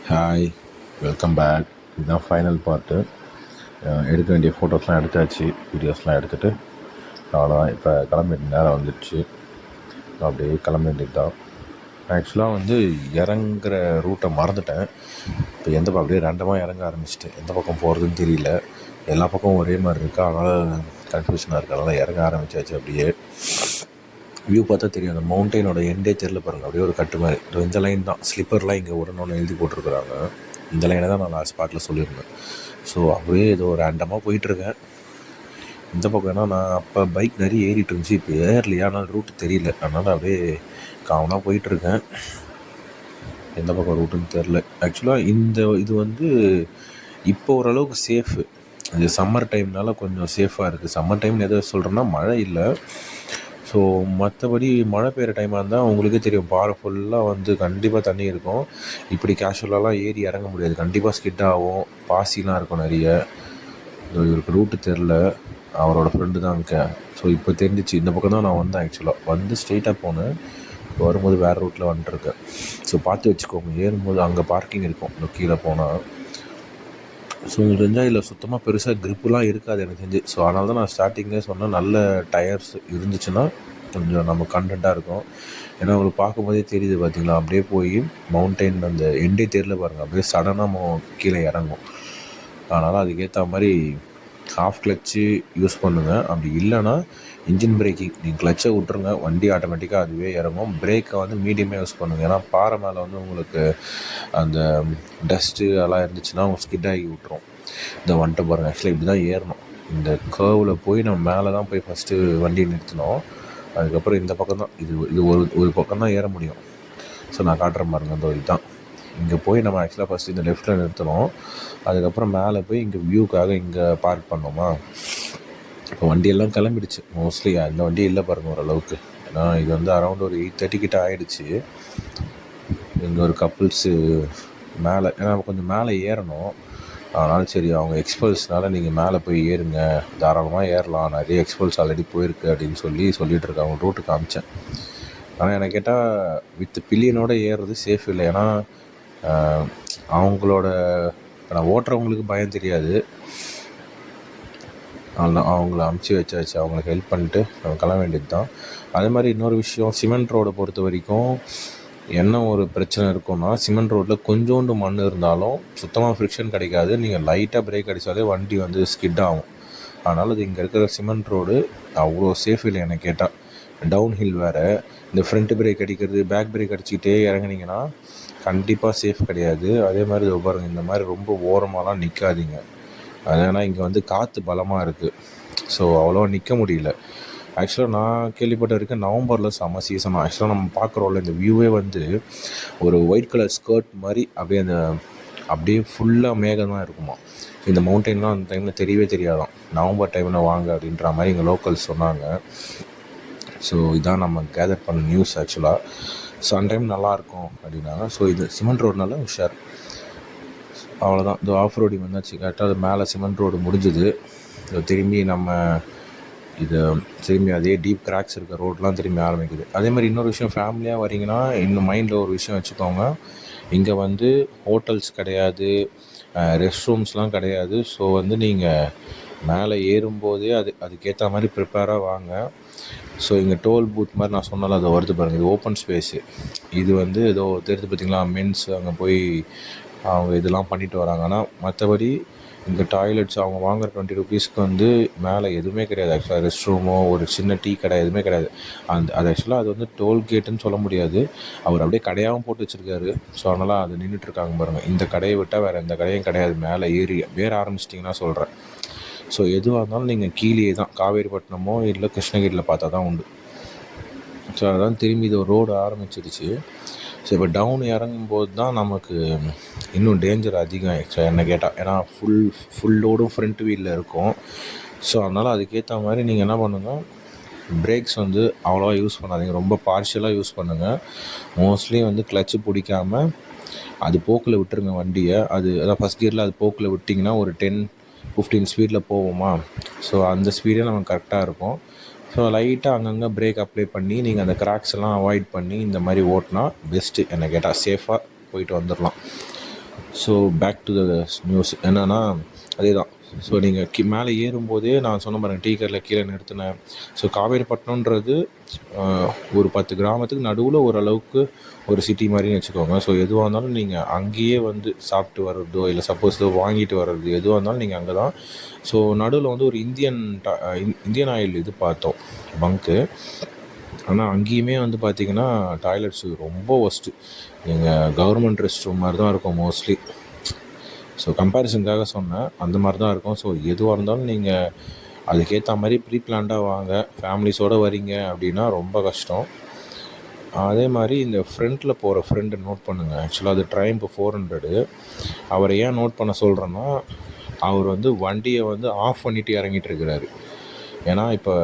Hi, welcome back. இதுதான் final part. எடுக்க வேண்டிய ஃபோட்டோஸ்லாம் எடுத்தாச்சு, வீடியோஸ்லாம் எடுத்துகிட்டு அவ்வளோதான். இப்போ கிளம்பிட்டு நேரம் வந்துடுச்சு. அப்படியே கிளம்ப வேண்டியது தான். ஆக்சுவலாக இறங்குற ரூட்டை மறந்துட்டேன். இப்போ எந்த பக்கம் அப்படியே ரெண்டமாக இறங்க ஆரம்பிச்சிட்டேன். எந்த பக்கம் போகிறதுன்னு தெரியல. எல்லா பக்கமும் ஒரே மாதிரி இருக்குது, அதனால் கன்ஃபியூஷனாக இருக்குது. அதனால் இறங்க ஆரம்பித்தாச்சு. அப்படியே வியூ பார்த்தா தெரியும், அந்த மவுண்டெயினோட எண்டே தெரியல பாருங்கள். அப்படியே ஒரு கட்டு மாதிரி. இந்த லைன் தான் ஸ்லிப்பர்லாம் இங்கே விடணும்னு எழுதி போட்டிருக்குறாங்க. இந்த லைனை தான் நான் லாஸ்ட் ஸ்பாட்டில் சொல்லியிருந்தேன். ஸோ அப்படியே ஏதோ ரேண்டமாக போயிட்டுருக்கேன். இந்த பக்கம் ஏன்னா நான் அப்போ பைக் நிறைய ஏறிட்டு இருந்துச்சு, இப்போ ஏறலையா, ஆனால் ரூட்டு தெரியல. அதனால் அப்படியே காமனாக போயிட்டுருக்கேன். எந்த பக்கம் ரூட்டுன்னு தெரில. ஆக்சுவலாக இது இப்போ ஓரளவுக்கு சேஃபு. இது சம்மர் டைம்னால கொஞ்சம் சேஃபாக இருக்குது. சம்மர் டைம்னு எதை சொல்கிறேன்னா, மழை இல்லை. ஸோ மற்றபடி மழை பெய்கிற டைமாக இருந்தால் உங்களுக்கே தெரியும், பாறை ஃபுல்லாக கண்டிப்பாக தண்ணி இருக்கும். இப்படி கேஷுவலாலாம் ஏறி இறங்க முடியாது, கண்டிப்பாக ஸ்கிட் ஆகும். பாசிலாம் இருக்கும் நிறைய. இவருக்கு ரூட்டு தெரில, அவரோட ஃப்ரெண்டு தான் அங்கே. ஸோ இப்போ தெரிஞ்சிச்சு. இந்த பக்கம் தான் நான் வந்தேன். ஆக்சுவலாக ஸ்ட்ரெயிட்டாக போனேன். வரும்போது வேறு ரூட்டில் வந்துட்டுருக்கேன். ஸோ பார்த்து வச்சுக்கோங்க, ஏறும்போது அங்கே பார்க்கிங் இருக்கும் இந்த கீழே போனால். ஸோ உங்களுக்கு தெரிஞ்சால் இதில் சுத்தமாக பெருசாக க்ரிப்புலாம் இருக்காது எனக்கு தெரிஞ்சு. ஸோ அதனால தான் நான் ஸ்டார்டிங்லேயே சொன்னேன், நல்ல டயர்ஸ் இருந்துச்சுன்னா கொஞ்சம் நம்ம கண்டென்ட்டாக இருக்கும். ஏன்னா உங்களுக்கு பார்க்கும்போதே தெரியுது பார்த்தீங்களா, அப்படியே போய் மவுண்டெயின் அந்த எண்டே தெரியல பாருங்கள், அப்படியே சடனாக கீழே இறங்கும். அதனால் அதுக்கேற்ற மாதிரி ஹாஃப் கிளச்சு யூஸ் பண்ணுங்கள். அப்படி இல்லைன்னா இன்ஜின் பிரேக்கிங், நீங்கள் கிளச்சை விட்ருங்க, வண்டி ஆட்டோமேட்டிக்காக அதுவே இறங்கும். பிரேக்கை மீடியமாக யூஸ் பண்ணுங்கள். ஏன்னா பாறை மேலே உங்களுக்கு அந்த டஸ்ட்டு அதெல்லாம் இருந்துச்சுன்னா அவங்க ஸ்கிட் ஆகி விட்ரும். இந்த வந்துட்டு பாருங்கள். ஆக்சுவலாக இப்படி தான் ஏறணும். இந்த கர்வில் போய் நம்ம மேலே தான் போய் ஃபஸ்ட்டு வண்டியை நிறுத்தணும். அதுக்கப்புறம் இந்த பக்கம் தான் இது ஒரு பக்கம் தான் ஏற முடியும். ஸோ நான் காட்டுறேன் பாருங்கள். அந்த இதுதான் இங்கே போய் நம்ம ஆக்சுவலாக ஃபஸ்ட்டு இந்த லெஃப்ட்டில் நிறுத்தணும். அதுக்கப்புறம் மேலே போய் இங்கே வியூக்காக இங்கே பார்க் பண்ணோமா. இப்போ வண்டியெல்லாம் கிளம்பிடுச்சு மோஸ்ட்லி. அந்த வண்டி இல்லை பாருங்கள் ஓரளவுக்கு. ஏன்னா இது அரௌண்ட் ஒரு 8:30 கிட்ட ஆகிடுச்சு. இங்கே ஒரு கப்புள்ஸு மேலே, ஏன்னா கொஞ்சம் மேலே ஏறணும். அதனால் சரி, அவங்க எக்ஸ்பல்ஸ்னால் நீங்கள் மேலே போய் ஏறுங்க, தாராளமாக ஏறலாம், நிறைய எக்ஸ்பல்ஸ் ஆல்ரெடி போயிருக்கு அப்படின்னு சொல்லிகிட்டு இருக்காங்க. ரூட்டு காமிச்சேன். ஆனால் எனக்கு கேட்டால் வித் பில்லியனோடு ஏறுறது சேஃப் இல்லை. ஏன்னா அவங்களோட நான் ஓட்டுறவங்களுக்கு பயம் தெரியாது. அவங்கள அமுச்சு வச்சாச்சு, அவங்களுக்கு ஹெல்ப் பண்ணிட்டு நம்ம கிளம்ப வேண்டியது தான். அதே மாதிரி இன்னொரு விஷயம், சிமெண்ட் ரோடை பொறுத்த வரைக்கும் என்ன ஒரு பிரச்சனை இருக்குன்னா, சிமெண்ட் ரோட்டில் கொஞ்சோண்டு மண் இருந்தாலும் சுத்தமாக ஃப்ரிக்ஷன் கிடைக்காது. நீங்கள் லைட்டாக பிரேக் அடித்தாலே வண்டி ஸ்கிட் ஆகும். அதனால் இது இங்கே இருக்கிற சிமெண்ட் ரோடு அவ்வளோ சேஃப் இல்லை எனக்கு கேட்டால். டவுன் ஹில் வேறு, இந்த ஃப்ரண்ட் பிரேக் அடிக்கிறது, பேக் பிரேக் அடிச்சுக்கிட்டே இறங்குனீங்கன்னா கண்டிப்பாக சேஃப் கிடையாது. அதே மாதிரி இது பாருங்கள், இந்த மாதிரி ரொம்ப ஓரமாலாம் நிற்காதீங்க. ஏன்னா இங்கே காற்று பலமாக இருக்குது. ஸோ அவ்வளோவா நிற்க முடியல. ஆக்சுவலாக நான் கேள்விப்பட்ட வரைக்கும் நவம்பரில் செம்ம சீசன். ஆக்சுவலாக நம்ம பார்க்குறோம்ல, இந்த வியூவே ஒரு ஒயிட் கலர் ஸ்கர்ட் மாதிரி அப்படியே ஃபுல்லாக மேகம் தான் இருக்குமா. இந்த மவுண்டெயின்லாம் அந்த டைமில் தெரியவே தெரியாதான். நவம்பர் டைமில் வாங்க அப்படின்ற மாதிரி எங்கள் லோக்கல்ஸ் சொன்னாங்க. ஸோ இதான் நம்ம கேதர் பண்ண நியூஸ் ஆக்சுவலாக. ஸோ அந்த டைம் நல்லாயிருக்கும் அப்படின்னாங்க. ஸோ இது சிமெண்ட் ரோடுனால உஷார். அவ்வளோதான். இந்த ஆஃப் ரோடிங் வந்தாச்சு. கரெக்டாக அது மேலே சிமெண்ட் ரோடு முடிஞ்சுது. திரும்பி திரும்பி அதே டீப் கிராக்ஸ் இருக்க ரோடெலாம் திரும்பி ஆரம்பிக்குது. அதே மாதிரி இன்னொரு விஷயம், ஃபேமிலியாக வரீங்கன்னா இன்னும் மைண்டில் ஒரு விஷயம் வச்சுக்கோங்க. இங்கே ஹோட்டல்ஸ் கிடையாது, ரெஸ்ட் ரூம்ஸ்லாம் கிடையாது. ஸோ நீங்கள் மேலே ஏறும்போதே அதுக்கேற்ற மாதிரி ப்ரிப்பேராக வாங்க. ஸோ இங்கே டோல் பூத் மாதிரி நான் சொன்னாலும் அது வருது பாருங்கள். இது ஓப்பன் ஸ்பேஸு. இது ஏதோ தெரிஞ்சு பார்த்திங்களா, மென்ஸ் அங்கே போய் அவங்க இதெல்லாம் பண்ணிட்டு வராங்க. ஆனால் மற்றபடி இங்கே டாய்லெட்ஸ் அவங்க வாங்குற 20 ரூபீஸ்க்கு மேலே எதுவுமே கிடையாது. ஆக்சுவலாக ரெஸ்ட் ரூமோ ஒரு சின்ன டீ கடை எதுவுமே கிடையாது. அது ஆக்சுவலாக அது டோல் கேட்டுன்னு சொல்ல முடியாது. அவர் அப்படியே கடையாகவும் போட்டு வச்சுருக்காரு. ஸோ அதனால் அது நின்றுட்டுருக்காங்க பாருங்கள். இந்த கடையை விட்டால் வேறு எந்த கடையும் கிடையாது. மேலே ஏற ஆரம்பிச்சிட்டிங்கன்னா சொல்கிறேன். ஸோ எதுவாக இருந்தாலும் நீங்கள் கீழே தான், காவேரிப்பட்டினமோ இல்லை கிருஷ்ணகிரியில் பார்த்தா தான் உண்டு. ஸோ அதான் திரும்பி இது ரோடு ஆரம்பிச்சிடுச்சு. ஸோ இப்போ டவுன் இறங்கும்போது தான் நமக்கு இன்னும் டேஞ்சர் அதிகம் ஆக்சுவலாக என்ன கேட்டால். ஏன்னா ஃபுல் லோடும் ஃப்ரண்ட் வீலில் இருக்கும். ஸோ அதனால் அதுக்கேற்ற மாதிரி நீங்கள் என்ன பண்ணுங்கள், பிரேக்ஸ் அவ்வளோவா யூஸ் பண்ணாதீங்க, ரொம்ப பார்ஷியலாக யூஸ் பண்ணுங்கள். மோஸ்ட்லி கிளச்சு பிடிக்காமல் அது போக்கில் விட்டுருங்க வண்டியை. அதான் ஃபஸ்ட் கியரில் அது போக்கில் விட்டிங்கன்னா ஒரு 10-15 ஸ்பீடில் போவோமா. ஸோ அந்த ஸ்பீடே நமக்கு கரெக்டாக இருக்கும். ஸோ லைட்டாக அங்கங்கே பிரேக் அப்ளை பண்ணி நீங்கள் அந்த கிராக்ஸ் எல்லாம் அவாய்ட் பண்ணி இந்த மாதிரி ஓட்டினா பெஸ்ட்டு என்ன கேட்டால். சேஃபாக போயிட்டு வந்துடலாம். So back to the news என்னென்னா அதே தான். ஸோ நீங்கள் மேலே ஏறும்போதே நான் சொன்ன பாருங்கள், டீ கடையில் கீழே நிறுத்தினேன். ஸோ காவேரிப்பட்டினன்றது ஒரு 10 கிராமத்துக்கு நடுவில் ஓரளவுக்கு ஒரு சிட்டி மாதிரின்னு வச்சுக்கோங்க. ஸோ எதுவாக இருந்தாலும் நீங்கள் அங்கேயே வந்து சாப்பிட்டு வர்றதோ இல்லை சப்போஸ் வாங்கிட்டு வர்றது எதுவாக இருந்தாலும் நீங்கள் அங்கே தான். ஸோ நடுவில் வந்து ஒரு இந்தியன் ஆயில் இது பார்த்தோம் பங்க்கு. ஆனால் அங்கேயுமே வந்து பார்த்திங்கன்னா டாய்லெட்ஸு ரொம்ப ஒஸ்ட்டு. நீங்கள் கவர்மெண்ட் ரெஸ்ட் ரூம் மாதிரி தான் இருக்கும் மோஸ்ட்லி. ஸோ கம்பேரிசனுக்காக சொன்னேன், அந்த மாதிரி தான் இருக்கும். ஸோ எதுவாக இருந்தாலும் நீங்கள் அதுக்கேற்ற மாதிரி ப்ரீ பிளான்டாக வாங்க. ஃபேமிலிஸோடு வரீங்க அப்படின்னா ரொம்ப கஷ்டம். அதே மாதிரி இந்த ஃப்ரண்ட்டில் போகிற ஃப்ரெண்டை நோட் பண்ணுங்கள். ஆக்சுவலாக அது ட்ரைம்ப் 400. அவரை ஏன் நோட் பண்ண சொல்கிறேன்னா, அவர் வந்து வண்டியை வந்து ஆஃப் பண்ணிவிட்டு இறங்கிட்டு இருக்கிறாரு. ஏன்னா இப்போ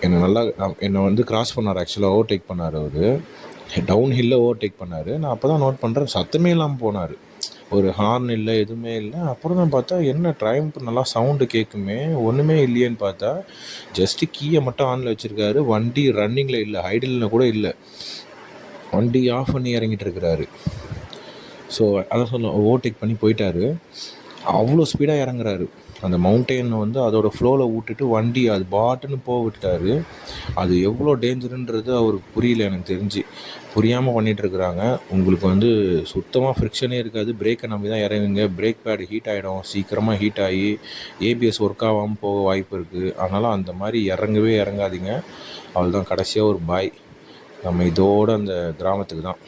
என்னை வந்து கிராஸ் பண்ணார், ஆக்சுவலாக ஓவர்டேக் பண்ணார். அவர் டவுன் ஹில்லில் ஓவர்டேக் பண்ணார். நான் அப்போ தான் நோட் பண்ணுறேன், சத்தமே இல்லாமல் போனார். ஒரு ஹார்ன் இல்லை, எதுவுமே இல்லை. அப்புறம் தான் பார்த்தா என்ன ட்ரைம்ப் நல்லா சவுண்டு கேட்குமே, ஒன்றுமே இல்லையேன்னு பார்த்தா ஜஸ்ட்டு கீயை மட்டும் ஆனில் வச்சுருக்காரு. வண்டி ரன்னிங்கில் இல்லை, ஐடிலில் கூட இல்லை. வண்டி ஆஃப் பண்ணி இறங்கிட்டு இருக்கிறாரு. ஸோ அதான் ஓவர்டேக் பண்ணி போயிட்டார். அவ்வளோ ஸ்பீடாக இறங்குறாரு. அந்த மவுண்டெயினை வந்து அதோடய ஃப்ளோவில் விட்டுட்டு வண்டி அது பாட்டுன்னு போக விட்டார். அது எவ்வளோ டேஞ்சருன்றது அவருக்கு புரியல, எனக்கு தெரிஞ்சு புரியாமல் பண்ணிகிட்ருக்குறாங்க. உங்களுக்கு வந்து சுத்தமாக ஃப்ரிக்ஷனே இருக்காது. பிரேக்கை நம்பி தான் இறங்குங்க. பிரேக் பேடு ஹீட் ஆகிடும், சீக்கிரமாக ஹீட் ஆகி ஏபிஎஸ் ஒர்க் ஆகாமல் போக வாய்ப்பு இருக்குது. அதனால் அந்த மாதிரி இறங்கவே இறங்காதீங்க. அவள் தான் கடைசியாக ஒரு பாய். நம்ம இதோடு அந்த கிராமத்துக்கு தான்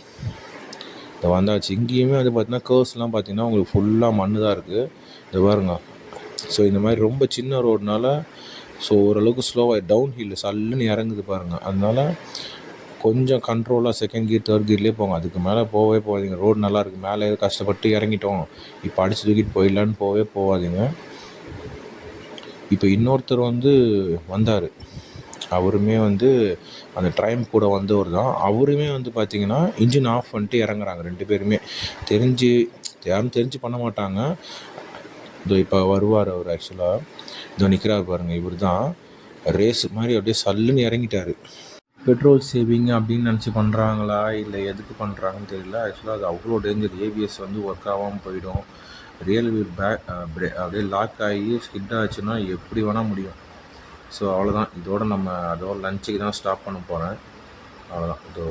இதை வந்தாச்சு. இங்கேயுமே வந்து பார்த்திங்கன்னா கர்வ்ஸ்லாம் பார்த்திங்கன்னா உங்களுக்கு ஃபுல்லாக மண் தான் இருக்குது. இது பாருங்க. ஸோ இந்த மாதிரி ரொம்ப சின்ன ரோடுனால ஸோ ஓரளவுக்கு ஸ்லோவாக டவுன் ஹில்லு சல்லுன்னு இறங்குது பாருங்கள். அதனால் கொஞ்சம் கண்ட்ரோலாக செகண்ட் கியர் தேர்ட் கியர்லேயே போங்க. அதுக்கு மேலே போகவே போகாதீங்க. ரோடு நல்லா இருக்குது, மேலே கஷ்டப்பட்டு இறங்கிட்டோம், இப்போ அடித்து தூக்கிட்டு போயிடலான்னு போகாதீங்க. இப்போ இன்னொருத்தர் வந்து வந்தார், அவருமே வந்து அந்த ட்ரைம் கூட வந்தவர் தான். அவருமே வந்து பார்த்திங்கன்னா இன்ஜின் ஆஃப் பண்ணிட்டு இறங்குறாங்க 2 பேருமே. யாரும் தெரிஞ்சு பண்ண மாட்டாங்க. இதோ இப்போ வருவார் அவர். ஆக்சுவலாக இதோ நிற்கிறார் பாருங்கள், இவர் தான். ரேஸ் மாதிரி அப்படியே சல்லுன்னு இறங்கிட்டார். பெட்ரோல் சேவிங் அப்படின்னு நினச்சி பண்ணுறாங்களா இல்லை எதுக்கு பண்ணுறாங்கன்னு தெரியல. ஆக்சுவலாக அது அவ்வளோ டேஞ்சர். ஏபிஎஸ் வந்து ஒர்க் ஆகாமல் போயிடும். ரியல் வீல் அப்படியே லாக் ஆகி ஸ்கிட் ஆச்சுன்னா எப்படி வேணால் முடியும். ஸோ அவ்வளோதான். இதோட நம்ம அதோட லஞ்சுக்கு தான் ஸ்டாப் பண்ண போகிறேன். அவ்வளோதான். இதோ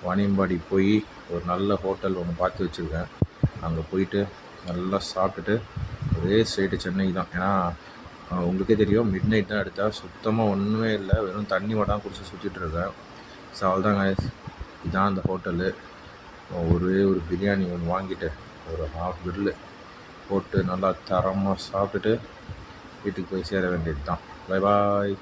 வாணியம்பாடி போய் ஒரு நல்ல ஹோட்டல் ஒன்று பார்த்து வச்சுருக்கேன். அங்கே போயிட்டு நல்லா சாப்பிட்டுட்டு ஒரே ஸ்ட்ரெயிட்டு சென்னை தான். ஏன்னா உங்களுக்கே தெரியும், மிட் நைட் தான் எடுத்தால் சுத்தமாக ஒன்றுமே இல்லை, வெறும் தண்ணி மட்டும் குடிச்சு சுற்றிட்டுருக்கேன். ஸோ அவ்வளோதாங்க. இதுதான் அந்த ஹோட்டலு. ஒரே ஒரு பிரியாணி ஒன்று வாங்கிட்டு ஒரு ஹாஃப் கிரில்லு போட்டு நல்லா தரமாக சாப்பிட்டுட்டு வீட்டுக்கு போய் சேர வேண்டியது தான். Bye bye.